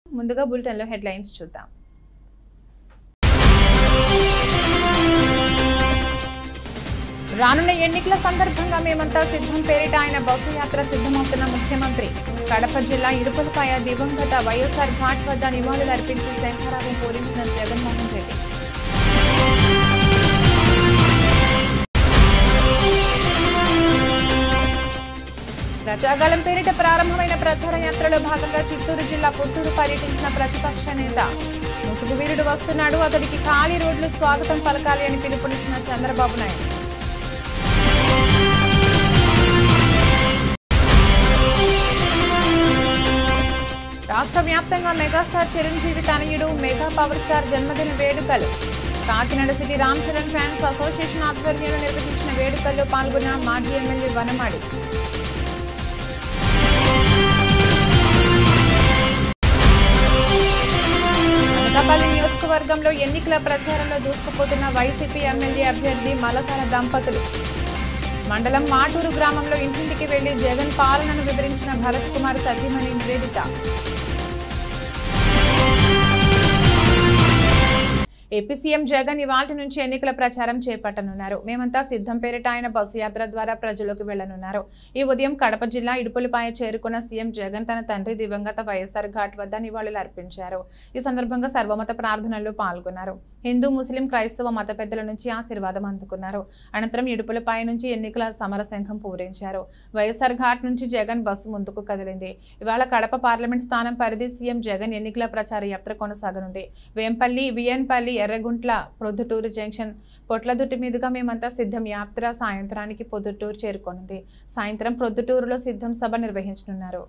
ముందుగా బులెటిన్లో హెడ్లైన్స్ చూద్దాం. రానున్న ఎన్నికల సందర్భంగా మేమంతా సిద్ధం పేరిట ఆయన బస్సు యాత్ర సిద్ధమవుతున్న ముఖ్యమంత్రి. కడప జిల్లా ఇడుపులపాయ దివంగత వైఎస్ఆర్ ఘాట్ వద్ద నివాళులు అర్పించి శంఖారావం పూరించిన జగన్మోహన్ రెడ్డి. ప్రజాగళం పేరిట ప్రారంభమైన ప్రచార యాత్రలో భాగంగా చిత్తూరు జిల్లా పుత్తూరు పర్యటించిన ప్రతిపక్ష నేత. ముసుగు వీరుడు వస్తున్నాడు, అతడికి ఖాళీ రోడ్లు స్వాగతం పలకాలి అని పిలుపునిచ్చిన చంద్రబాబు నాయుడు. రాష్ట్ర వ్యాప్తంగా మెగాస్టార్ చిరంజీవి తనయుడు మెగా పవర్ స్టార్ జన్మదిన వేడుకలు. Kakinada city Ram Charan fans association ఆధ్వర్యంలో నిర్వహించిన వేడుకల్లో పాల్గొన్న మాజీ ఎమ్మెల్యే వనమాడి. అనకాపల్లి నియోజకవర్గంలో ఎన్నికల ప్రచారంలో దూసుకుపోతున్న వైసీపీ ఎమ్మెల్యే అభ్యర్థి మలసాల దంపతులు. మండలం మాటూరు గ్రామంలో ఇంటింటికి వెళ్లి జగన్ పాలనను వివరించిన భరత్ కుమార్ సతీమణి నివేదిత. ఏపీ సీఎం జగన్ ఇవాల్టి నుంచి ఎన్నికల ప్రచారం చేపట్టనున్నారు. మేమంతా సిద్ధం పేరిట ఆయన బస్సు యాత్ర ద్వారా ప్రజల్లోకి వెళ్లనున్నారు. ఈ ఉదయం కడప జిల్లా ఇడుపులపాయ చేరుకున్న సీఎం జగన్ తన తండ్రి దివంగత వైఎస్ఆర్ ఘాట్ వద్ద నివాళులు అర్పించారు. ఈ సందర్భంగా సర్వమత ప్రార్థనల్లో పాల్గొన్నారు. హిందూ, ముస్లిం, క్రైస్తవ మత పెద్దల నుంచి ఆశీర్వాదం అందుకున్నారు. అనంతరం ఇడుపులపాయ నుంచి ఎన్నికల సమర శంఖం పూరించారు. వైఎస్ఆర్ ఘాట్ నుంచి జగన్ బస్సు ముందుకు కదిలింది. ఇవాళ కడప పార్లమెంట్ స్థానం పరిధి సీఎం జగన్ ఎన్నికల ప్రచార యాత్ర కొనసాగనుంది. వేంపల్లి, విఎన్పల్లి, ఎర్రగుంట్ల, ప్రొద్దుటూరు జంక్షన్, పొట్లదుట్టి మీదుగా మేమంతా సిద్ధం యాత్ర సాయంత్రానికి పొద్దుటూరు చేరుకోనుంది. సాయంత్రం ప్రొద్దుటూరులో సిద్ధం సభ నిర్వహించనున్నారు.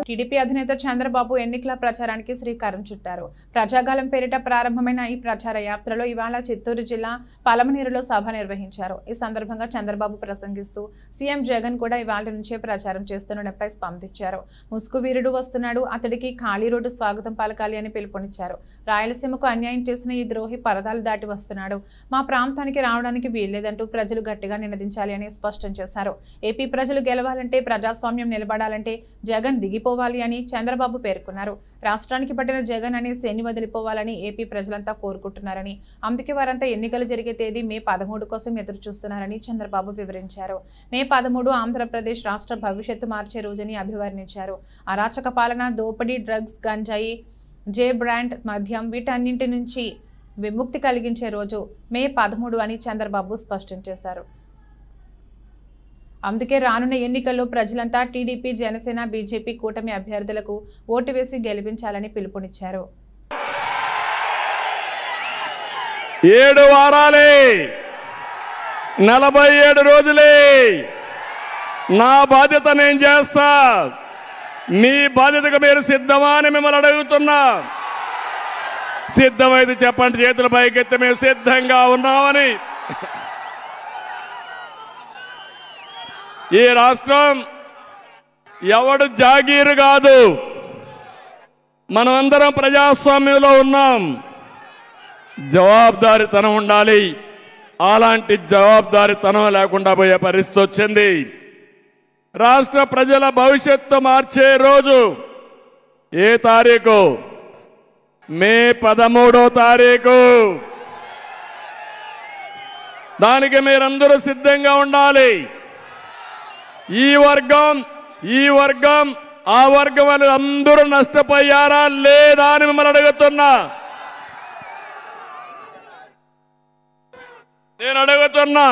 టీడీపీ అధినేత చంద్రబాబు ఎన్నికల ప్రచారానికి శ్రీకారం చుట్టారు. ప్రజాగళం పేరిట ప్రారంభమైన ఈ ప్రచార యాత్రలో ఇవాళ చిత్తూరు జిల్లా పలమనేరులో సభ నిర్వహించారు. ఈ సందర్భంగా చంద్రబాబు ప్రసంగిస్తూ సీఎం జగన్ కూడా ఇవాళ నుంచే ప్రచారం చేస్తుండడంపై స్పందించారు. ముసుగు వీరుడు వస్తున్నాడు, అతడికి ఖాళీ రోడ్డు స్వాగతం పలకాలి అని పిలుపునిచ్చారు. రాయలసీమకు అన్యాయం చేసిన ఈ ద్రోహి పరదాలు దాటి వస్తున్నాడు, మా ప్రాంతానికి రావడానికి వీల్లేదంటూ ప్రజలు గట్టిగా నినదించాలి అని స్పష్టం చేశారు. ఏపీ ప్రజలు గెలవాలంటే, ప్రజాస్వామ్యం నిలబడాలంటే జగన్ దిగిపోవాలి అని చంద్రబాబు పేర్కొన్నారు. రాష్ట్రానికి పట్టిన జగన్ అనే శని వదిలిపోవాలని ఏపీ ప్రజలంతా కోరుకుంటున్నారని, అందుకే వారంతా ఎన్నికలు జరిగే తేదీ మే 13 కోసం ఎదురు చూస్తున్నారని చంద్రబాబు వివరించారు. మే 13 ఆంధ్రప్రదేశ్ రాష్ట్ర భవిష్యత్తు మార్చే రోజని అభివర్ణించారు. అరాచక పాలన, దోపిడీ, డ్రగ్స్, గంజాయి, జే బ్రాండ్, మద్యం వీటన్నింటి నుంచి విముక్తి కలిగించే రోజు మే 13 అని చంద్రబాబు స్పష్టం చేశారు. అందుకే రానున్న ఎన్నికల్లో ప్రజలంతా టీడీపీ, జనసేన, బీజేపీ కూటమి అభ్యర్థులకు ఓటు వేసి గెలిపించాలని పిలుపునిచ్చారు. 7 వారాలే, 47 రోజులే, నా బాధ్యత నేను చేస్తా. మీ బాధ్యతకు మీరు సిద్ధమా అని మిమ్మల్ని అడుగుతున్నా. సిద్ధమైతే చెప్పండి, చేతుల పైకెత్తి మేము సిద్ధంగా ఉన్నామని. ఈ రాష్ట్రం ఎవడు జాగీరు కాదు, మనమందరం ప్రజాస్వామ్యంలో ఉన్నాం. జవాబుదారీతనం ఉండాలి. అలాంటి జవాబుదారీతనం లేకుండా పోయే పరిస్థితి వచ్చింది. రాష్ట్ర ప్రజల భవిష్యత్తు మార్చే రోజు ఏ తారీఖు? మే 13వ తారీఖు. దానికి మీరందరూ సిద్ధంగా ఉండాలి. ఈ వర్గం ఆ వర్గం వాళ్ళు అందరూ నష్టపోయారా లేదా అని మిమ్మల్ని అడుగుతున్నా. నేను అడుగుతున్నా,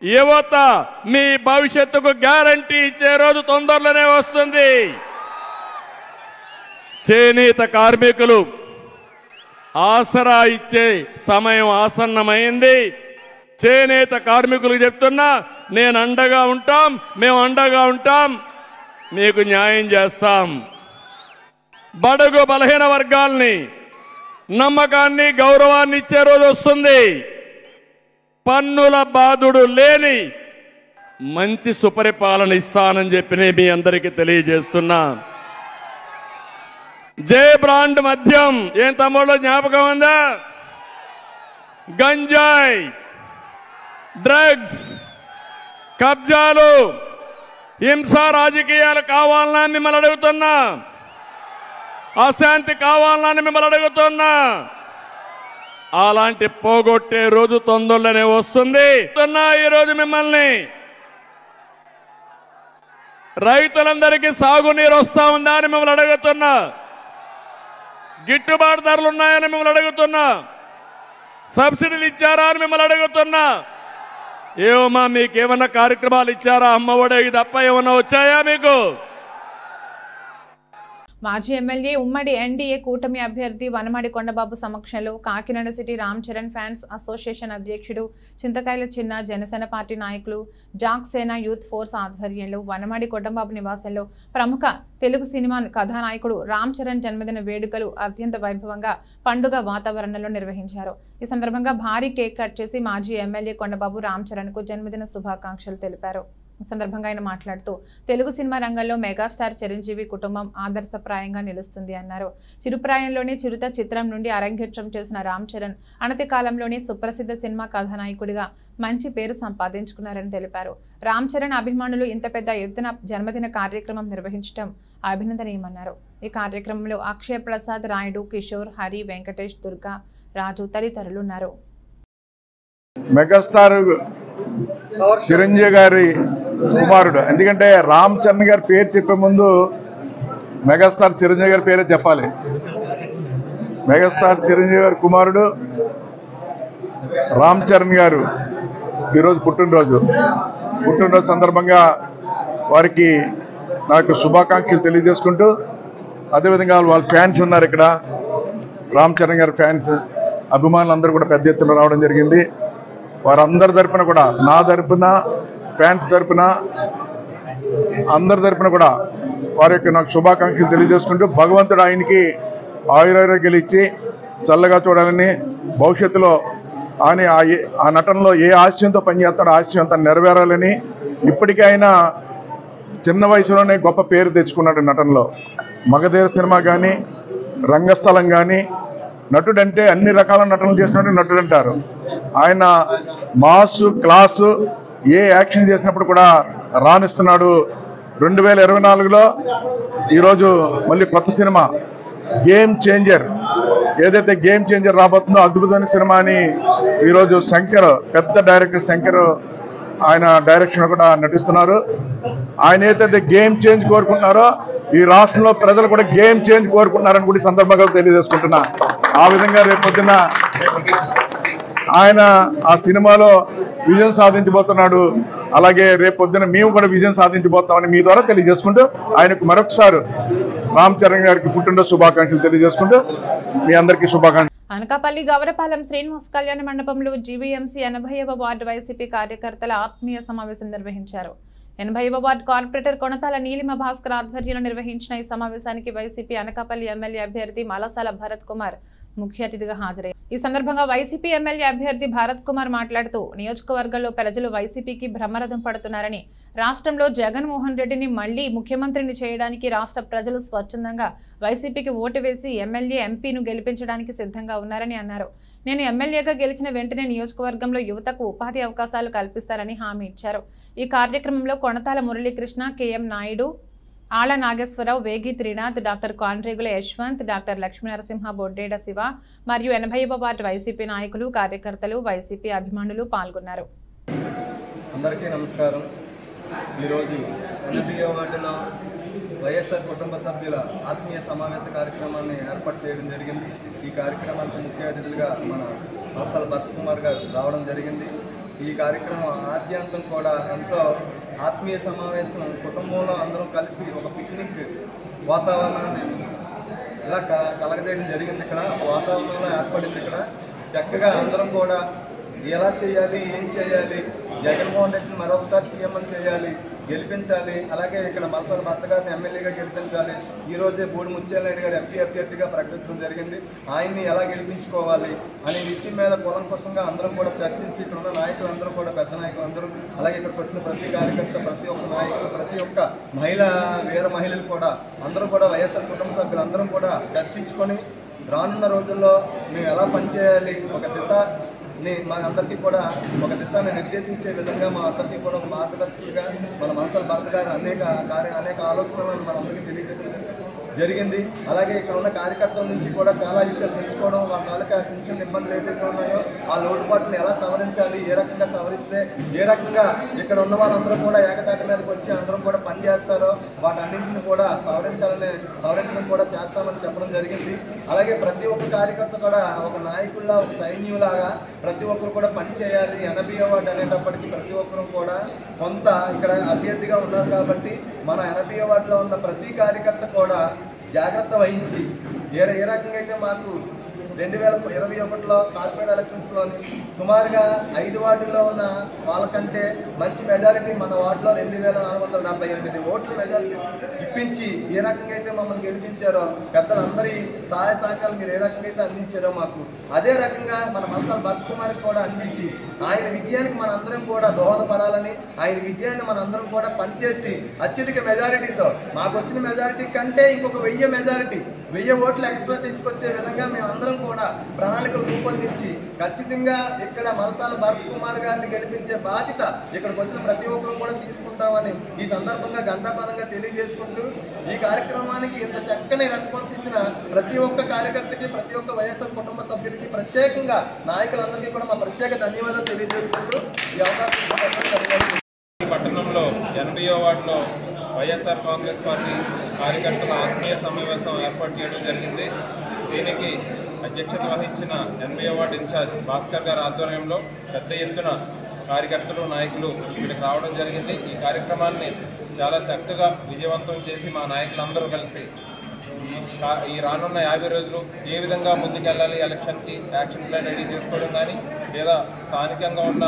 యువత మీ భవిష్యత్తుకు గ్యారంటీ ఇచ్చే రోజు తొందరలోనే వస్తుంది. చేనేత కార్మికులు ఆసరా ఇచ్చే సమయం ఆసన్నమైంది. చేనేత కార్మికులకు చెప్తున్నా, నేను అండగా ఉంటాం, మేము అండగా ఉంటాం, మీకు న్యాయం చేస్తాం. బడుగు బలహీన వర్గాల్ని నమ్మకాన్ని గౌరవాన్ని ఇచ్చే రోజు వస్తుంది. పన్నుల బాధుడు లేని మంచి సుపరిపాలన ఇస్తానని చెప్పి మీ అందరికీ తెలియజేస్తున్నా. జే బ్రాండ్ మద్యం ఏం తమ్ముళ్ళు జ్ఞాపకం ఉందా? గంజాయి, డ్రగ్స్, కబ్జాలు, హింస రాజకీయాలు కావాలని మిమ్మల్ని అడుగుతున్నా. అశాంతి కావాలని మిమ్మల్ని అడుగుతున్నా. అలాంటి పోగొట్టే రోజు తొందరలోనే వస్తుంది. ఈరోజు మిమ్మల్ని రైతులందరికీ సాగునీరు వస్తా ఉందా అని మిమ్మల్ని అడుగుతున్నా. గిట్టుబాటు ధరలు ఉన్నాయని మిమ్మల్ని అడుగుతున్నా. సబ్సిడీలు ఇచ్చారా అని మిమ్మల్ని అడుగుతున్నా. ఏమమ్మా మీకేమన్నా కార్యక్రమాలు ఇచ్చారా? అమ్మఒడి తప్ప ఏమన్నా వచ్చాయా మీకు? మాజీ ఎమ్మెల్యే ఉమ్మడి ఎన్డీఏ కూటమి అభ్యర్థి వనమాడి కొండబాబు సమక్షంలో Kakinada city Ram Charan fans association అధ్యక్షుడు చింతకాయల చిన్న, జనసేన పార్టీ నాయకులు, జాక్ సేన యూత్ ఫోర్స్ ఆధ్వర్యంలో వనమాడి కొండబాబు నివాసంలో ప్రముఖ తెలుగు సినిమా కథానాయకుడు రామ్ చరణ్ జన్మదిన వేడుకలు అత్యంత వైభవంగా పండుగ వాతావరణంలో నిర్వహించారు. ఈ సందర్భంగా భారీ కేక్ కట్ చేసి మాజీ ఎమ్మెల్యే కొండబాబు రామ్ చరణ్కు జన్మదిన శుభాకాంక్షలు తెలిపారు. ఈ సందర్భంగా ఆయన మాట్లాడుతూ తెలుగు సినిమా రంగంలో మెగాస్టార్ చిరంజీవి కుటుంబం ఆదర్శప్రాయంగా నిలుస్తుంది అన్నారు. చిరుప్రాయంలోనే చిరుత చిత్రం నుండి అరంగేట్రం చేసిన రామ్ చరణ్ అనతి కాలంలోనే సుప్రసిద్ధ సినిమా కథానాయకుడిగా మంచి పేరు సంపాదించుకున్నారని తెలిపారు. రామ్ చరణ్ అభిమానులు ఇంత పెద్ద ఎత్తున జన్మదిన కార్యక్రమం నిర్వహించడం అభినందనీయమన్నారు. ఈ కార్యక్రమంలో అక్షయ్ ప్రసాద్, రాయుడు, కిషోర్, హరి, వెంకటేష్, దుర్గా, రాజు తదితరులు ఉన్నారు. మెగాస్టార్ చిరంజీవి గారి కుమారుడు, ఎందుకంటే రామ్ చరణ్ గారి పేరు చెప్పే ముందు మెగాస్టార్ చిరంజీవి గారి పేరే చెప్పాలి. మెగాస్టార్ చిరంజీవి గారి కుమారుడు రామ్ చరణ్ గారు ఈరోజు పుట్టినరోజు సందర్భంగా వారికి నాకు శుభాకాంక్షలు తెలియజేసుకుంటూ, అదేవిధంగా వాళ్ళ ఫ్యాన్స్ ఉన్నారు ఇక్కడ, రామ్ చరణ్ గారి ఫ్యాన్స్ అభిమానులు అందరూ కూడా పెద్ద ఎత్తున రావడం జరిగింది. వారందరి తరపున కూడా, నా తరపున, ఫ్యాన్స్ తరపున, అందరి తరపున కూడా వారి యొక్క నాకు శుభాకాంక్షలు తెలియజేసుకుంటూ, భగవంతుడు ఆయనకి ఆయురారోగ్యాలు ఇచ్చి చల్లగా చూడాలని, భవిష్యత్తులో ఆయన ఆ నటనలో ఏ ఆశయంతో పనిచేస్తాడో ఆశయం అంతా నెరవేరాలని, ఇప్పటికీ ఆయన చిన్న వయసులోనే గొప్ప పేరు తెచ్చుకున్నాడు నటనలో. మగధీర సినిమా కానీ, రంగస్థలం కానీ, నటుడంటే అన్ని రకాల నటనలు చేసినట్టు నటుడు అంటారు. ఆయన మాసు క్లాసు ఏ యాక్షన్ చేసినప్పుడు కూడా రాణిస్తున్నాడు. 2024లో ఈరోజు మళ్ళీ కొత్త సినిమా గేమ్ చేంజర్, ఏదైతే గేమ్ చేంజర్ రాబోతుందో అద్భుతమైన సినిమా అని ఈరోజు శంకర్, పెద్ద డైరెక్టర్ శంకర్, ఆయన డైరెక్షన్ కూడా నటిస్తున్నారు. ఆయన ఏదైతే గేమ్ చేంజ్ కోరుకుంటున్నారో ఈ రాష్ట్రంలో ప్రజలు కూడా గేమ్ చేంజ్ కోరుకుంటున్నారని కూడా సందర్భంగా తెలియజేసుకుంటున్నా. ఆ విధంగా రేపొద్దున ఆయన ఆ సినిమాలో విజయం సాధించబోతున్నాడు. అలాగే రేపొద్దున మేము కూడా విజయం సాధించబోతామని మీ ద్వారా తెలియజేసుకుంటూ, ఆయనకు మరొకసారి రామ్ చరణ్ గారికి పుట్టినరోజు శుభాకాంక్షలు తెలియజేసుకుంటూ మీ అందరికీ శుభాకాంక్షలు. అనకాపల్లి గౌరపాలెం శ్రీనివాస్ కళ్యాణ మండపంలో జీవీఎంసీ 80వ వార్డు వైసీపీ కార్యకర్తల ఆత్మీయ సమావేశం నిర్వహించారు. 80వ వార్డు కార్పొరేటర్ కొనతాల నీలిమ భాస్కర్ ఆధ్వర్యంలో నిర్వహించిన ఈ సమావేశానికి వైసీపీ అనకాపల్లి ఎమ్మెల్యే అభ్యర్థి మలసాల భరత్ కుమార్ ముఖ్య అతిథిగా హాజరయ్యారు. ఈ సందర్భంగా వైసీపీ ఎమ్మెల్యే అభ్యర్థి భరత్ కుమార్ మాట్లాడుతూ, నియోజకవర్గంలో ప్రజలు వైసీపీకి బ్రహ్మరథం పడుతున్నారని, రాష్ట్రంలో జగన్మోహన్ రెడ్డిని మళ్లీ ముఖ్యమంత్రిని చేయడానికి రాష్ట్ర ప్రజలు స్వచ్ఛందంగా వైసీపీకి ఓటు వేసి ఎమ్మెల్యే, ఎంపీను గెలిపించడానికి సిద్ధంగా ఉన్నారని అన్నారు. నేను ఎమ్మెల్యేగా గెలిచిన వెంటనే నియోజకవర్గంలో యువతకు ఉపాధి అవకాశాలు కల్పిస్తారని హామీ ఇచ్చారు. ఈ కార్యక్రమంలో కొనతాల మురళీకృష్ణ, కెఎం నాయుడు, ఆళ్ల నాగేశ్వరరావు, వేగి త్రినాథ్, డాక్టర్ కాండ్రేగుల యశ్వంత్, డాక్టర్ లక్ష్మీనరసింహ, బొడ్డేడ శివ మరియు 80వ వార్డు వైసీపీ నాయకులు, కార్యకర్తలు, వైసీపీ అభిమానులు పాల్గొన్నారు. అందరికీ నమస్కారం. ఈరోజు 80వ వార్డులో వైఎస్ఆర్ కుటుంబ సభ్యుల ఆత్మీయ సమావేశ కార్యక్రమాన్ని ఏర్పాటు చేయడం జరిగింది. ఈ కార్యక్రమానికి ముఖ్య అతిథులుగా మన మలసాల భరత్ కుమార్ గారు రావడం జరిగింది. ఈ కార్యక్రమం ఆద్యంతం కూడా ఎంతో ఆత్మీయ సమావేశం, కుటుంబంలో అందరం కలిసి ఒక పిక్నిక్ వాతావరణాన్ని ఇలా కలగజేయడం జరిగింది. ఇక్కడ వాతావరణంలో ఏర్పడింది. ఇక్కడ చక్కగా అందరం కూడా ఎలా చేయాలి, ఏం చేయాలి, జగన్మోహన్ రెడ్డిని మరొకసారి సీఎం అని చేయాలి, గెలిపించాలి, అలాగే ఇక్కడ మల్సాల భర్త గారిని ఎమ్మెల్యేగా గెలిపించాలి, ఈ రోజే బూడి ముత్యాలరెడ్డి గారు ఎంపీ అభ్యర్థిగా ప్రకటించడం జరిగింది, ఆయన్ని ఎలా గెలిపించుకోవాలి అనే విషయం మీద కూలంకషంగా అందరం కూడా చర్చించి ఇక్కడ ఉన్న నాయకులందరూ కూడా, పెద్ద నాయకులందరూ, అలాగే ఇక్కడికి వచ్చిన ప్రతి కార్యకర్త, ప్రతి ఒక్క నాయకులు, ప్రతి ఒక్క వీర మహిళలు కూడా అందరూ కూడా వైఎస్ఆర్ కుటుంబ సభ్యులు అందరం కూడా చర్చించుకొని రానున్న రోజుల్లో మేము ఎలా పనిచేయాలి, ఒక దిశని మా అందరికీ కూడా ఒక దిశని నిర్దేశించే విధంగా మా అందరికీ కూడా ఒక మార్గదర్శకులుగా మన మల్సాల భర్త గారు అనేక ఆలోచనలను మనందరికీ తెలియజేయడం జరిగింది. అలాగే ఇక్కడ ఉన్న కార్యకర్తల నుంచి కూడా చాలా విషయాలు తెలుసుకోవడం, వాళ్ళ తాలూకా చిన్న చిన్న ఇబ్బందులు ఏదైతే ఉన్నాయో ఆ లోటుపాట్లను ఎలా సవరించాలి, ఏ రకంగా సవరిస్తే ఏ రకంగా ఇక్కడ ఉన్న వాళ్ళందరూ కూడా ఏకతాటి మీదకి వచ్చి అందరం కూడా పనిచేస్తారో వాటన్నింటిని కూడా సవరించడం కూడా చేస్తామని చెప్పడం జరిగింది. అలాగే ప్రతి ఒక్క కార్యకర్త కూడా ఒక నాయకుల్లా, ఒక సైన్యులాగా ప్రతి ఒక్కరు కూడా పని చేయాలి. 80వ వార్డు అనేటప్పటికీ ప్రతి ఒక్కరు కూడా కొంత ఇక్కడ అభ్యర్థిగా ఉన్నారు కాబట్టి మన 80వ వార్డులో ఉన్న ప్రతి కార్యకర్త కూడా జాగ్రత్త వహించి ఏ రకంగా అయితే మాకు 2021లో కార్పొరేట్ ఎలక్షన్స్లోని సుమారుగా 5 వార్డుల్లో ఉన్న వాళ్ళకంటే మంచి మెజారిటీ మన వార్డులో 2478 ఓట్ల మెజారిటీ ఇప్పించి ఏ రకంగా అయితే మమ్మల్ని గెలిపించారో, పెద్దలందరి సహాయ సహకారాలు మీరు ఏ రకంగా అయితే అందించారో మాకు అదే రకంగా మన మల్సాల భర్త కుమార్కి కూడా అందించి ఆయన విజయానికి మనందరం కూడా దోహదపడాలని, ఆయన విజయాన్ని మనందరం కూడా పనిచేసి అత్యధిక మెజారిటీతో మాకు వచ్చిన మెజారిటీ కంటే ఇంకొక 1000 ఓట్లు ఎక్స్ట్రా తీసుకొచ్చే విధంగా మేమందరం కూడా ప్రణాళికలు రూపొందించి ఖచ్చితంగా ఇక్కడ మల్సాల భరత్ కుమార్ గారిని గెలిపించే బాధ్యత ఇక్కడికి వచ్చిన ప్రతి ఒక్కరు కూడా తీసుకుంటామని ఈ సందర్భంగా ఘంటాపదంగా తెలియజేసుకుంటూ ఈ కార్యక్రమానికి ఇంత చక్కని రెస్పాన్స్ ఇచ్చిన ప్రతి ఒక్క కార్యకర్తకి, ప్రతి ఒక్క వైఎస్ఆర్ కుటుంబ సభ్యులకి, ప్రత్యేకంగా నాయకులందరికీ కూడా మా ప్రత్యేక ధన్యవాదాలు తెలియజేసుకుంటూ ఈ అవకాశం పట్టణంలో 80వ వార్డులో వైఎస్ఆర్ కాంగ్రెస్ పార్టీ కార్యకర్తల ఆత్మీయ సమావేశం ఏర్పాటు చేయడం జరిగింది. దీనికి అధ్యక్షత వహించిన 80వ వార్డు ఇన్ఛార్జ్ భాస్కర్ గారి ఆధ్వర్యంలో పెద్ద ఎత్తున కార్యకర్తలు, నాయకులు ఇక్కడికి రావడం జరిగింది. ఈ కార్యక్రమాన్ని చాలా చక్కగా విజయవంతం చేసి మా నాయకులందరూ కలిసి ఈ రానున్న 50 రోజులు ఏ విధంగా ముందుకెళ్లాలి, ఎలక్షన్కి యాక్షన్ ప్లాన్ రెడీ చేసుకోవడం కానీ, లేదా స్థానికంగా ఉన్న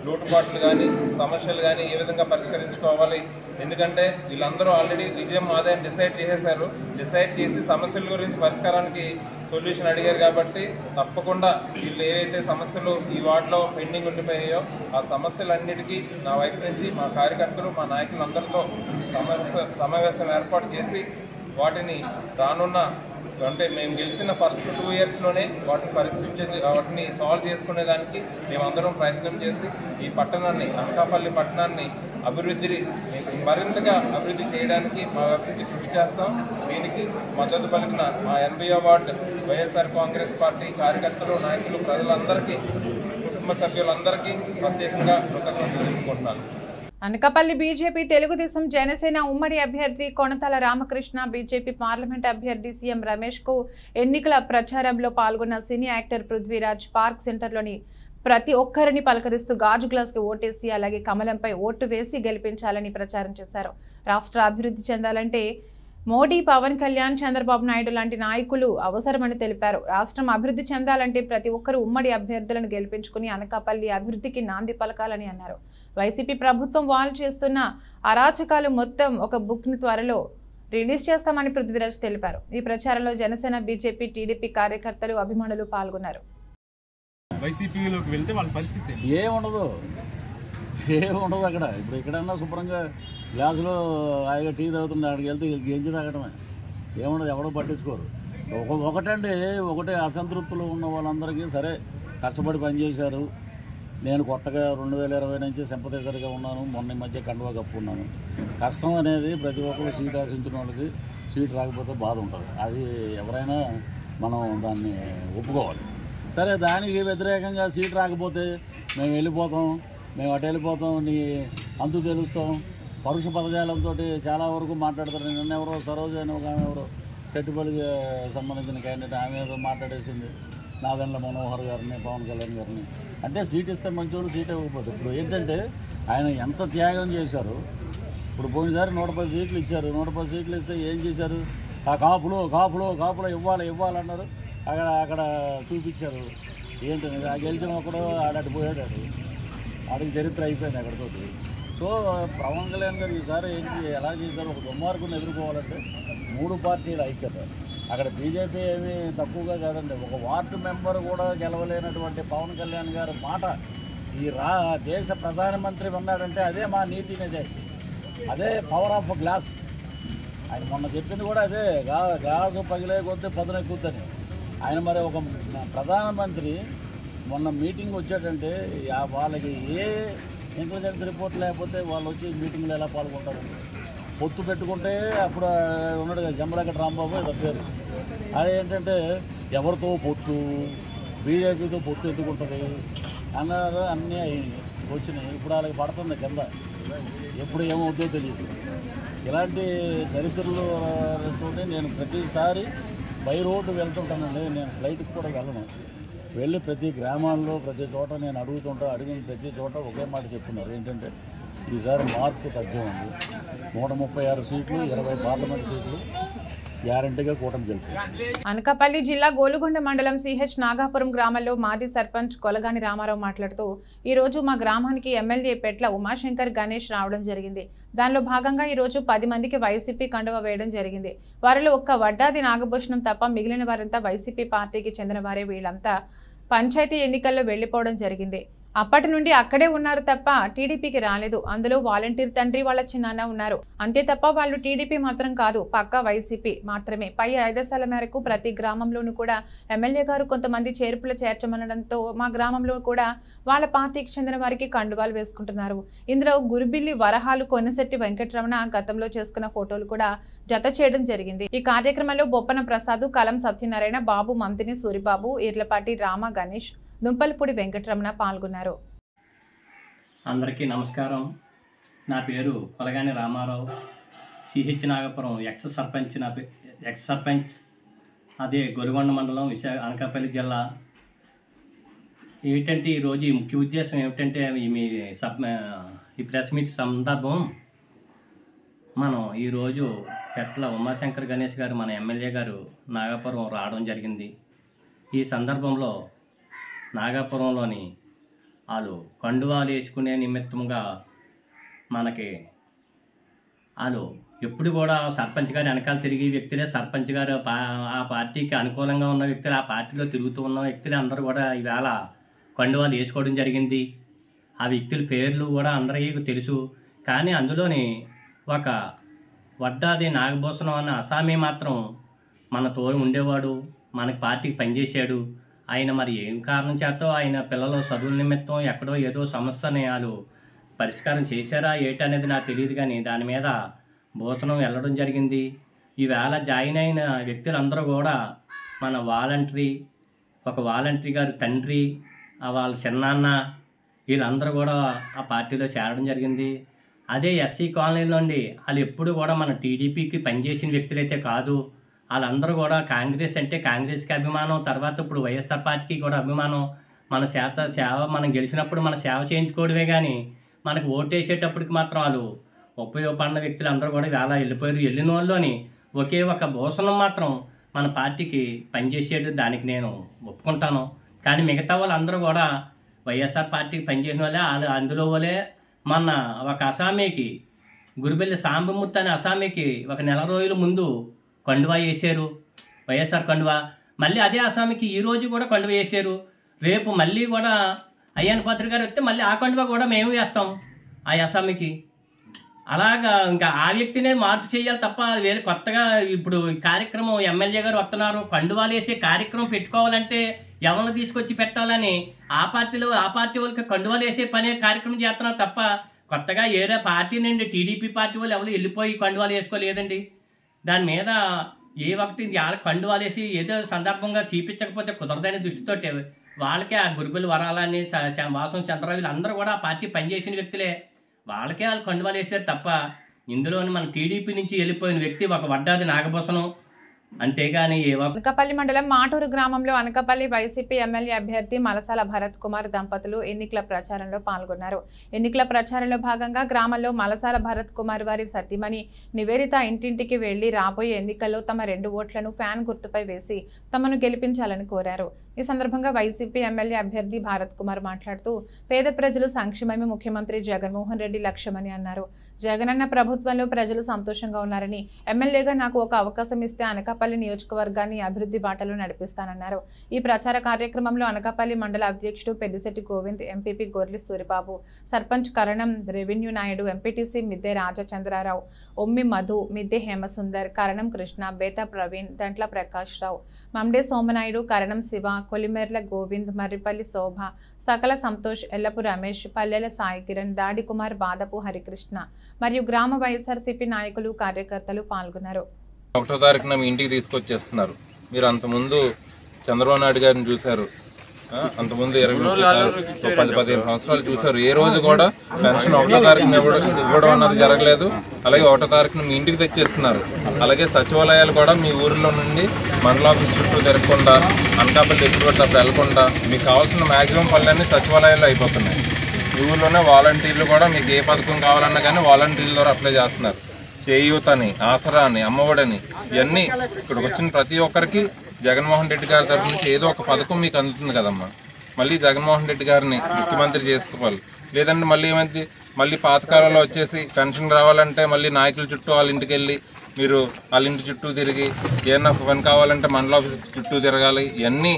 లోటుపాట్లు కానీ, సమస్యలు కానీ ఏ విధంగా పరిష్కరించుకోవాలి. ఎందుకంటే వీళ్ళందరూ ఆల్రెడీ విజయం ఆదాయం డిసైడ్ చేసేశారు. డిసైడ్ చేసి సమస్యల గురించి పరిష్కారానికి సొల్యూషన్ అడిగారు కాబట్టి తప్పకుండా వీళ్ళు ఏవైతే సమస్యలు ఈ వార్డులో పెండింగ్ ఉండిపోయాయో ఆ సమస్యలన్నిటికీ నా వైపు నుంచి మా కార్యకర్తలు, మా నాయకులందరితో సమావేశం ఏర్పాటు చేసి వాటిని రానున్న అంటే మేము గెలిచిన ఫస్ట్ 2 ఇయర్స్లోనే వాటిని సాల్వ్ చేసుకునేదానికి మేమందరం ప్రయత్నం చేసి ఈ పట్టణాన్ని, అనకాపల్లి పట్టణాన్ని మరింతగా అభివృద్ధి చేయడానికి మా అభివృద్ధి కృషి చేస్తాం. దీనికి మద్దతు పలికిన మా 80వ వార్డు వైఎస్ఆర్ కాంగ్రెస్ పార్టీ కార్యకర్తలు, నాయకులు, ప్రజలందరికీ, కుటుంబ సభ్యులందరికీ ప్రత్యేకంగా కృతజ్ఞతలు తెలుపుకుంటున్నాను. అనకాపల్లి బీజేపీ, తెలుగుదేశం, జనసేన ఉమ్మడి అభ్యర్థి కొణతాల రామకృష్ణ, బీజేపీ పార్లమెంట్ అభ్యర్థి సీఎం రమేష్ కు ఎన్నికల ప్రచారంలో పాల్గొన్న సినీ యాక్టర్ పృథ్వీరాజ్ పార్క్ సెంటర్లోని ప్రతి ఒక్కరిని పలకరిస్తూ గాజు గ్లాస్ కి ఓటేసి అలాగే కమలంపై ఓటు వేసి గెలిపించాలని ప్రచారం చేశారు. రాష్ట్ర అభివృద్ధి చెందాలంటే మోడీ, పవన్ కళ్యాణ్, చంద్రబాబు నాయుడు లాంటి నాయకులు అవసరమని తెలిపారు. రాష్ట్రం అభివృద్ధి చెందాలంటే ప్రతి ఒక్కరూ ఉమ్మడి అభ్యర్థులను గెలిపించుకుని అనకాపల్లి అభివృద్ధికి నాంది పలకాలని అన్నారు. వైసీపీ ప్రభుత్వం వాళ్ళు చేస్తున్న అరాచకాలు మొత్తం ఒక బుక్ ని త్వరలో రిలీజ్ చేస్తామని పృథ్వీరాజ్ తెలిపారు. ఈ ప్రచారంలో జనసేన, బీజేపీ, టీడీపీ కార్యకర్తలు, అభిమానులు పాల్గొన్నారు. వైసీపీలోకి వెళ్తే వాళ్ళ పరిస్థితి ఏముండదు అక్కడ. ఇప్పుడు ఎక్కడన్నా శుభ్రంగా గ్లాసులో హాయిగా టీ తాగుతుంది, అక్కడికి వెళ్తే గెంజి తాగడమే, ఏముండదు, ఎవడో పట్టించుకోరు. ఒకటే అసంతృప్తులు ఉన్న వాళ్ళందరికీ సరే కష్టపడి పనిచేశారు. నేను కొత్తగా 2020 నుంచి సింపథైజర్గా ఉన్నాను. మొన్న మధ్య కండువా కప్పుకున్నాను. కష్టం అనేది ప్రతి ఒక్కరు సీట్ ఆశించిన వాళ్ళకి సీట్ రాకపోతే బాధ ఉంటుంది. అది ఎవరైనా మనం దాన్ని ఒప్పుకోవాలి. సరే, దానికి వ్యతిరేకంగా సీట్ రాకపోతే మేము వెళ్ళిపోతాం, మేము అటు వెళ్ళిపోతాం, నీ అంతు తెలుస్తాం, పరుష పదజాలంతో చాలా వరకు మాట్లాడతారు. నిన్నెవరో సరోజ అని ఒక ఆమె ఎవరో చెట్టుపల్లికి సంబంధించిన క్యాండిడేట్, ఆమె ఏదో మాట్లాడేసింది. నాదెండ్ల మనోహర్ గారిని, పవన్ కళ్యాణ్ గారిని. అంటే సీట్ ఇస్తే మంచోళ్ళు సీట్ ఇవ్వకపోతే. ఇప్పుడు ఏంటంటే ఆయన ఎంత త్యాగం చేశారు. ఇప్పుడు పోయినసారి 110 సీట్లు ఇచ్చారు. 110 సీట్లు ఇస్తే ఏం చేశారు? ఆ కాపులు ఇవ్వాలన్నారు. అక్కడ చూపించారు. ఏంటంటే ఆ గెలిచిన ఒకడు ఆడాడు పోయాడు. ఆడికి చరిత్ర అయిపోయింది అక్కడితో. సో పవన్ కళ్యాణ్ గారు ఈసారి ఏంటి ఎలా చేశారు? ఒక దుర్మార్గుని ఎదుర్కోవాలంటే 3 పార్టీల ఐక్యత. అక్కడ బీజేపీ ఏమీ తక్కువగా కాదండి. ఒక వార్డు మెంబర్ కూడా గెలవలేనటువంటి పవన్ కళ్యాణ్ గారి మాట ఈ దేశ ప్రధానమంత్రి ఉన్నాడంటే అదే మా నీతి నిజాయితీ, అదే పవర్ ఆఫ్ గ్లాస్. ఆయన మొన్న చెప్పింది కూడా అదే, గ్లాసు పగిలే కొద్దీ పదునెక్కుద్దని. ఆయన మరి ఒక ప్రధానమంత్రి మొన్న మీటింగ్ వచ్చాడంటే వాళ్ళకి ఏ ఇంటెలిజెన్స్ రిపోర్ట్ లేకపోతే వాళ్ళు వచ్చి మీటింగ్లో ఎలా పాల్గొంటారు? పొత్తు పెట్టుకుంటే అప్పుడు ఉన్నాడు కదా జమ్మలగడ్డ రాంబాబు ఇదో పేరు. అదేంటంటే ఎవరితో పొత్తు, బీజేపీతో పొత్తు ఎత్తుకుంటుంది అన్నారు. అన్నీ వచ్చినాయి. ఇప్పుడు వాళ్ళకి పడుతుంది కింద, ఎప్పుడు ఏమవుతుందో తెలియదు. ఇలాంటి దరిద్రులతో నేను ప్రతిసారి బై రోడ్డు వెళ్తుంటానండి. నేను ఫ్లైట్కి కూడా వెళ్ళను. వెళ్ళి ప్రతి గ్రామాల్లో ప్రతి చోట నేను అడిగిన ప్రతి చోట ఒకే మాట చెప్తున్నారు. ఏంటంటే ఈసారి మార్పు తథ్యం ఉంది. 136 సీట్లు, 20 పార్లమెంట్ సీట్లు గ్యారంటీగా కూటమి గెలుస్తుంది. అనకాపల్లి జిల్లా గోలుగొండ మండలం సిహెచ్ నాగాపురం గ్రామంలో మాజీ సర్పంచ్ కొలగాని రామారావు మాట్లాడుతూ ఈ రోజు మా గ్రామానికి ఎమ్మెల్యే పెట్ల ఉమాశంకర్ గణేష్ రావడం జరిగింది. దానిలో భాగంగా ఈ రోజు 10 మందికి వైసీపీ కండువ వేయడం జరిగింది. వారిలో ఒక్క వడ్డాది నాగభూషణం తప్ప మిగిలిన వారంతా వైసీపీ పార్టీకి చెందిన వారే. వీళ్ళంతా పంచాయతీ ఎన్నికల్లో వెళ్లిపోవడం జరిగింది. అప్పటి నుండి అక్కడే ఉన్నారు తప్ప టీడీపీకి రాలేదు. అందులో వాలంటీర్ తండ్రి వాళ్ళ చిన్నాన్న ఉన్నారు. అంతే తప్ప వాళ్ళు టీడీపీ మాత్రం కాదు, పక్కా వైసీపీ మాత్రమే. పై ఆదేశాల మేరకు ప్రతి గ్రామంలోనూ కూడా ఎమ్మెల్యే గారు కొంతమంది చేర్పులు చేర్చమనడంతో మా గ్రామంలో కూడా వాళ్ళ పార్టీకి చెందిన వారికి కండువాలు వేసుకుంటున్నారు. ఇందులో గురిబిల్లి వరహాలు కొనశెట్టి వెంకటరమణ గతంలో చేసుకున్న ఫోటోలు కూడా జత చేయడం జరిగింది. ఈ కార్యక్రమంలో బొప్పన ప్రసాద్, కలం సత్యనారాయణ, బాబు మంతిని, సూరిబాబు, ఈర్లపాటి రామ, గణేష్, దుంపలపూడి వెంకటరమణ పాల్గొన్నారు. అందరికీ నమస్కారం. నా పేరు కొలగాని రామారావు. సిహెచ్ నాగపురం ఎక్స్ సర్పంచ్, అదే గొలుగొండ మండలం, అనకాపల్లి జిల్లా. ఏమిటంటే ఈరోజు ఈ ముఖ్య ఉద్దేశం ఏమిటంటే ఈ ప్రెస్ మీట్ సందర్భం మనం ఈరోజు పెట్ల ఉమాశంకర్ గణేష్ గారు మన ఎమ్మెల్యే గారు నాగపురం రావడం జరిగింది. ఈ సందర్భంలో నాగపురంలోని వాళ్ళు కండువాలు వేసుకునే నిమిత్తంగా మనకి వాళ్ళు ఎప్పుడు కూడా సర్పంచ్ గారి వెనకాల తిరిగి వ్యక్తులే, సర్పంచ్ గారు ఆ పార్టీకి అనుకూలంగా ఉన్న వ్యక్తులు, ఆ పార్టీలో తిరుగుతూ ఉన్న వ్యక్తులు అందరూ కూడా ఈవేళ కండువాలు వేసుకోవడం జరిగింది. ఆ వ్యక్తుల పేర్లు కూడా అందరికీ తెలుసు. కానీ అందులోని ఒక వడ్డాది నాగభూషణం అన్న అసామీ మాత్రం మన తోడు ఉండేవాడు, మనకి పార్టీకి పనిచేశాడు. ఆయన మరి ఏం కారణం చేతో ఆయన పిల్లల చదువుల నిమిత్తం ఎక్కడో ఏదో సమస్యని వాళ్ళు పరిష్కారం చేశారా ఏటనేది నాకు తెలియదు. కానీ దాని మీద భూషణం వెళ్ళడం జరిగింది. ఈవేళ జాయిన్ అయిన వ్యక్తులందరూ కూడా మన ఒక వాలంటరీ గారి తండ్రి, వాళ్ళ చిన్నాన్న, వీళ్ళందరూ కూడా ఆ పార్టీలో చేరడం జరిగింది. అదే ఎస్సీ కాలనీ నుండి వాళ్ళు ఎప్పుడు కూడా మన టీడీపీకి పనిచేసిన వ్యక్తులైతే కాదు. వాళ్ళందరూ కూడా కాంగ్రెస్ అంటే కాంగ్రెస్కి అభిమానం, తర్వాత ఇప్పుడు వైఎస్ఆర్ పార్టీకి కూడా అభిమానం. మన సేవ మనం గెలిచినప్పుడు మన సేవ చేయించుకోవడమే కానీ మనకు ఓటేసేటప్పటికి మాత్రం వాళ్ళు ఉపయోగపడిన వ్యక్తులు అందరూ కూడా ఇలా వెళ్ళిపోయారు. వెళ్ళిన వాళ్ళని ఒకే ఒక భూషణం మాత్రం మన పార్టీకి పనిచేసేది, దానికి నేను ఒప్పుకుంటాను. కానీ మిగతా వాళ్ళందరూ కూడా వైఎస్ఆర్ పార్టీకి పనిచేసిన వాళ్ళే. అందులో వాళ్ళే మొన్న ఒక అసామీకి, గురిబెల్లి సాంబమూర్తి అనే అసామీకి ఒక నెల రోజుల ముందు కండువా వేసారు, వైఎస్ఆర్ కండువా. మళ్ళీ అదే అసామీకి ఈరోజు కూడా కండువా వేసారు. రేపు మళ్ళీ కూడా అయ్యన్న పాత్ర గారు వస్తే మళ్ళీ ఆ కండువా కూడా మేము వేస్తాం ఆ అసామీకి. అలాగా ఇంకా ఆ వ్యక్తినే మార్పు చేయాలి తప్ప వేరే కొత్తగా ఇప్పుడు కార్యక్రమం ఎమ్మెల్యే గారు వస్తున్నారు, కండువాలు వేసే కార్యక్రమం పెట్టుకోవాలంటే ఎవరిని తీసుకొచ్చి పెట్టాలని ఆ పార్టీ వాళ్ళకి కండువాలు వేసే కార్యక్రమం చేస్తున్నారు తప్ప కొత్తగా ఏరే పార్టీ నుండి టీడీపీ పార్టీ వాళ్ళు ఎవరు వెళ్ళిపోయి కండువాలు వేసుకోలేదండి. దాని మీద ఏ ఒకటి కండువాలు వేసి ఏదో సందర్భంగా చూపించకపోతే కుదరదనే దృష్టితో వాళ్ళకే ఆ గురిబెల్లి వరాలని, వాసం చంద్రరావు వీళ్ళందరూ కూడా ఆ పార్టీ పనిచేసిన వ్యక్తులే. వాళ్ళకే వాళ్ళు కండువాలు వేసారు తప్ప ఇందులోని మన టీడీపీ నుంచి వెళ్ళిపోయిన వ్యక్తి ఒక వడ్డాది నాగభూషణం, అంతేగాని అనకాపల్లి మండలం మాటూరు గ్రామంలో అనకాపల్లి వైసీపీ ఎమ్మెల్యే అభ్యర్థి మలసాల భరత్ కుమార్ దంపతులు ఎన్నికల ప్రచారంలో పాల్గొన్నారు. ఎన్నికల ప్రచారంలో భాగంగా గ్రామంలో మలసాల భరత్ కుమార్ వారి సతీమణి నివేదిత ఇంటింటికి వెళ్లి రాబోయే ఎన్నికల్లో తమ 2 ఓట్లను ఫ్యాన్ గుర్తుపై వేసి తమను గెలిపించాలని కోరారు. ఈ సందర్భంగా వైసీపీ ఎమ్మెల్యే అభ్యర్థి భరత్ కుమార్ మాట్లాడుతూ పేద ప్రజలు సంక్షేమమే ముఖ్యమంత్రి జగన్మోహన్ రెడ్డి లక్ష్యమని అన్నారు. జగనన్న ప్రభుత్వంలో ప్రజలు సంతోషంగా ఉన్నారని, ఎమ్మెల్యేగా నాకు ఒక అవకాశం ఇస్తే అనకాపల్లి నియోజకవర్గాన్ని అభివృద్ధి బాటలో నడిపిస్తానన్నారు. ఈ ప్రచార కార్యక్రమంలో అనకాపల్లి మండల అధ్యక్షుడు పెద్దిశెట్టి గోవింద్, ఎంపీపీ గొర్లి సూరిబాబు, సర్పంచ్ కరణం రెవెన్యూ నాయుడు, ఎంపీటీసీ మిద్దె రాజచంద్రారావు, ఒమ్మి మధు, మిద్దె హేమసుందర్, కరణం కృష్ణ, బేతా ప్రవీణ్, దంట్ల ప్రకాష్ రావు, మమ్డే సోమనాయుడు, కరణం శివ, కొలిమెర్ల గోవింద్, మర్రిపల్లి శోభ, సకల సంతోష్, ఎల్లపు రమేష్, పల్లెల సాయి కిరణ్, దాడి కుమార్, బాదపు హరికృష్ణ మరియు గ్రామ వైఎస్ఆర్సీపీ నాయకులు, కార్యకర్తలు పాల్గొన్నారు. 1వ తారీఖున మీ ఇంటికి తీసుకొచ్చేస్తున్నారు. మీరు అంతకుముందు చంద్రబాబు నాయుడు గారిని చూశారు, అంతకుముందు 10-15 సంవత్సరాలు చూశారు. ఏ రోజు కూడా పెన్షన్ 1వ తారీఖున ఇవ్వడం అన్నది జరగలేదు. అలాగే 1వ తారీఖున మీ ఇంటికి తెచ్చేస్తున్నారు. అలాగే సచివాలయాలు కూడా మీ ఊరిలో నుండి మండల ఆఫీస్ చుట్టూ తిరగకుండా, అనకాపల్లి ఎప్పుడు వెళ్లకుండా మీకు కావాల్సిన మ్యాక్సిమం పనులన్నీ సచివాలయాల్లో అయిపోతున్నాయి. మీ ఊళ్ళోనే వాలంటీర్లు కూడా మీకు ఏ పథకం కావాలన్నా కానీ వాలంటీర్ల ద్వారా అప్లై చేస్తున్నారు. చేయూత అని, ఆసరా అని, అమ్మఒడని, ఇవన్నీ ఇక్కడికి వచ్చిన ప్రతి ఒక్కరికి జగన్మోహన్ రెడ్డి గారి తరఫు నుంచి ఏదో ఒక పథకం మీకు అందుతుంది కదమ్మా. మళ్ళీ జగన్మోహన్ రెడ్డి గారిని ముఖ్యమంత్రి చేసుకోవాలి. లేదంటే మళ్ళీ ఏమైంది, మళ్ళీ పాతకాలంలో వచ్చేసి పెన్షన్ రావాలంటే మళ్ళీ నాయకుల చుట్టూ వాళ్ళ ఇంటికి వెళ్ళి మీరు వాళ్ళ ఇంటి చుట్టూ తిరిగి ఏమన్నా పని కావాలంటే మండల ఆఫీస్ చుట్టూ తిరగాలి. ఇవన్నీ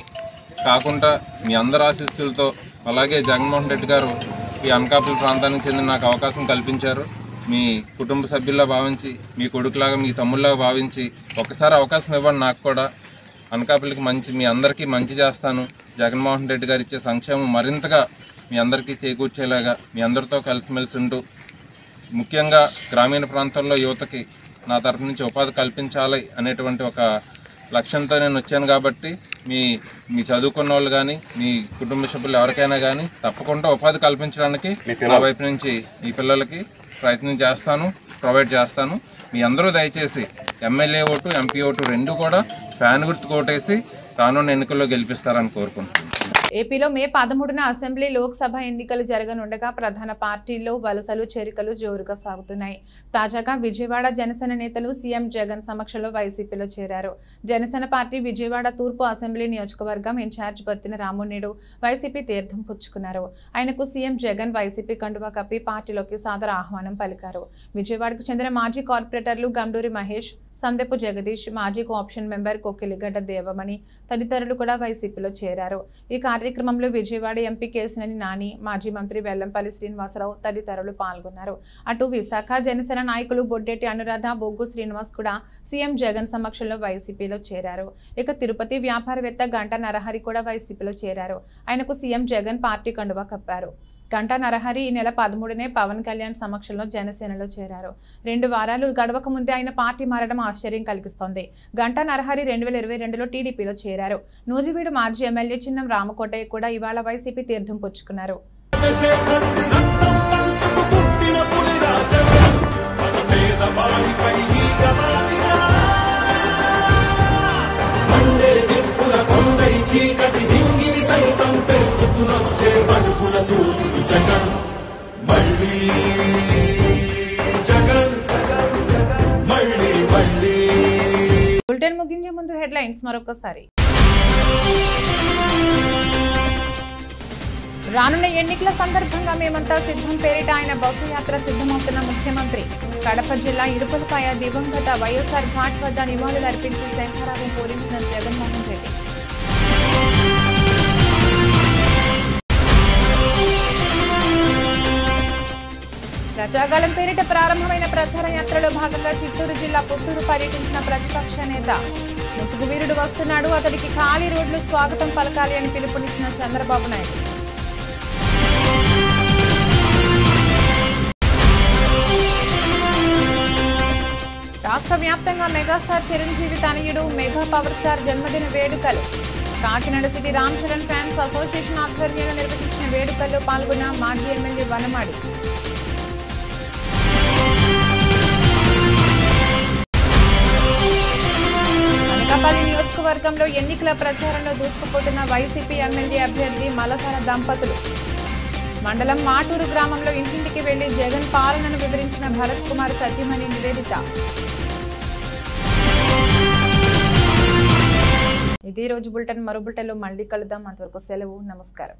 కాకుండా మీ అందరి ఆశీస్సులతో అలాగే జగన్మోహన్ రెడ్డి గారు ఈ అనకాపల్లి ప్రాంతానికి చెందిన నాకు అవకాశం కల్పించారు. మీ కుటుంబ సభ్యుల్లా భావించి, మీ కొడుకులాగా, మీ తమ్ముళ్ళగా భావించి ఒకసారి అవకాశం ఇవ్వండి. నాకు కూడా అనకాపల్లికి మీ అందరికీ మంచి చేస్తాను. జగన్మోహన్ రెడ్డి గారు ఇచ్చే సంక్షేమం మరింతగా మీ అందరికీ చేకూర్చేలాగా మీ అందరితో కలిసిమెలిసి ఉంటూ, ముఖ్యంగా గ్రామీణ ప్రాంతాల్లో యువతకి నా తరఫు నుంచి ఉపాధి కల్పించాలి అనేటువంటి ఒక లక్ష్యంతో నేను వచ్చాను. కాబట్టి మీ చదువుకున్న వాళ్ళు కానీ, మీ కుటుంబ సభ్యులు ఎవరికైనా కానీ తప్పకుండా ఉపాధి కల్పించడానికి నా వైపు నుంచి మీ పిల్లలకి ప్రయత్నం చేస్తాను, ప్రొవైడ్ చేస్తాను. మీ అందరూ దయచేసి ఎమ్మెల్యే ఓటు, ఎంపీ ఓటు 2 కూడా ఫ్యాన్ గుర్తు కోటేసి రానున్న ఎన్నికల్లో గెలిపిస్తారని కోరుకుంటున్నాను. ఏపీలో మే 13న అసెంబ్లీ, లోక్సభ ఎన్నికలు జరగనుండగా ప్రధాన పార్టీల్లో వలసలు, చేరికలు జోరుగా సాగుతున్నాయి. తాజాగా విజయవాడ జనసేన నేతలు సీఎం జగన్ సమక్షంలో వైసీపీలో చేరారు. జనసేన పార్టీ విజయవాడ తూర్పు అసెంబ్లీ నియోజకవర్గం ఇన్ఛార్జ్ బత్తిన రామునేడు వైసీపీ తీర్థం పుచ్చుకున్నారు. ఆయనకు సీఎం జగన్ వైసీపీ కండువా కప్పి పార్టీలోకి సాదర ఆహ్వానం పలికారు. విజయవాడకు చెందిన మాజీ కార్పొరేటర్లు గండూరి మహేష్, సందెపు జగదీష్, మాజీ కోఆప్షన్ మెంబర్ కొక్కిలిగడ్డ దేవమణి తదితరులు కూడా వైసీపీలో చేరారు. ఈ కార్యక్రమంలో విజయవాడ ఎంపీ కేసినేని నాని, మాజీ మంత్రి వెల్లంపల్లి శ్రీనివాసరావు తదితరులు పాల్గొన్నారు. అటు విశాఖ జనసేన నాయకులు బొడ్డెట్టి అనురాధ, బొగ్గు శ్రీనివాస్ కూడా సీఎం జగన్ సమక్షంలో వైసీపీలో చేరారు. ఇక తిరుపతి వ్యాపారవేత్త గంటా నరహరి కూడా వైసీపీలో చేరారు. ఆయనకు సీఎం జగన్ పార్టీ కండువా కప్పారు. గంటా నరహరి ఈ నెల 13నే పవన్ కళ్యాణ్ సమక్షంలో జనసేనలో చేరారు. 2 వారాలు గడవక ముందే ఆయన పార్టీ మారడం ఆశ్చర్యం కలిగిస్తోంది. గంటా నరహరి 2022లో టీడీపీలో చేరారు. నూజివీడు మాజీ ఎమ్మెల్యే చిన్నం రామకోటయ్య కూడా ఇవాళ వైసీపీ తీర్థం పుచ్చుకున్నారు. బులెటిన్ ముగించే ముందు హెడ్లైన్స్ మరొకసారి. రానున్న ఎన్నికల సందర్భంగా మేమంతా సిద్ధం పేరిట ఆయన బస్సు యాత్ర సిద్ధమవుతున్న ముఖ్యమంత్రి. కడప జిల్లా ఇరుపులపాయ దివంగత వైఎస్ఆర్ ఘాట్ వద్ద నివాళులు అర్పించి శంఖారావం పూరించిన జగన్మోహన్ రెడ్డి. ప్రజాగాలం పేరిట ప్రారంభమైన ప్రచార యాత్రలో భాగంగా చిత్తూరు జిల్లా పుత్తూరు పర్యటించిన ప్రతిపక్ష నేత. ముసుగు వీరుడు వస్తున్నాడు, అతడికి ఖాళీ రోడ్లు స్వాగతం పలకాలి అని పిలుపునిచ్చిన చంద్రబాబు నాయుడు. రాష్ట్ర వ్యాప్తంగా మెగాస్టార్ చిరంజీవి తనయుడు మెగా పవర్ స్టార్ జన్మదిన వేడుకలు. Kakinada city Ram Charan fans association ఆధ్వర్యంలో నిర్వహించిన వేడుకల్లో పాల్గొన్న మాజీ ఎమ్మెల్యే వనమాడి. నియోజకవర్గంలో ఎన్నికల ప్రచారంలో దూసుకుపోతున్న వైసీపీ ఎమ్మెల్యే అభ్యర్థి మలసాల దంపతులు. మండలం మాటూరు గ్రామంలో ఇంటింటికి వెళ్లి జగన్ పాలనను వివరించిన భరత్ కుమార్ సత్యమణి నివేదిత. ఇది రోజు బులెటిన్. మరో బులెటిన్లో మళ్ళీ కలుద్దాం. అంతవరకు సెలవు. నమస్కారం.